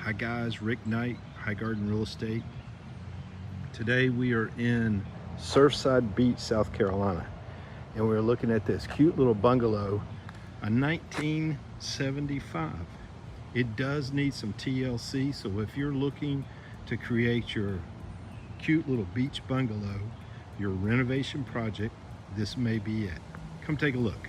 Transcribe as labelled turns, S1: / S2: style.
S1: Hi guys, Rick Knight, Highgarden Real Estate. Today we are in Surfside Beach, South Carolina, and we're looking at this cute little bungalow, a 1975. It does need some TLC, so if you're looking to create your cute little beach bungalow, your renovation project, this may be it. Come take a look.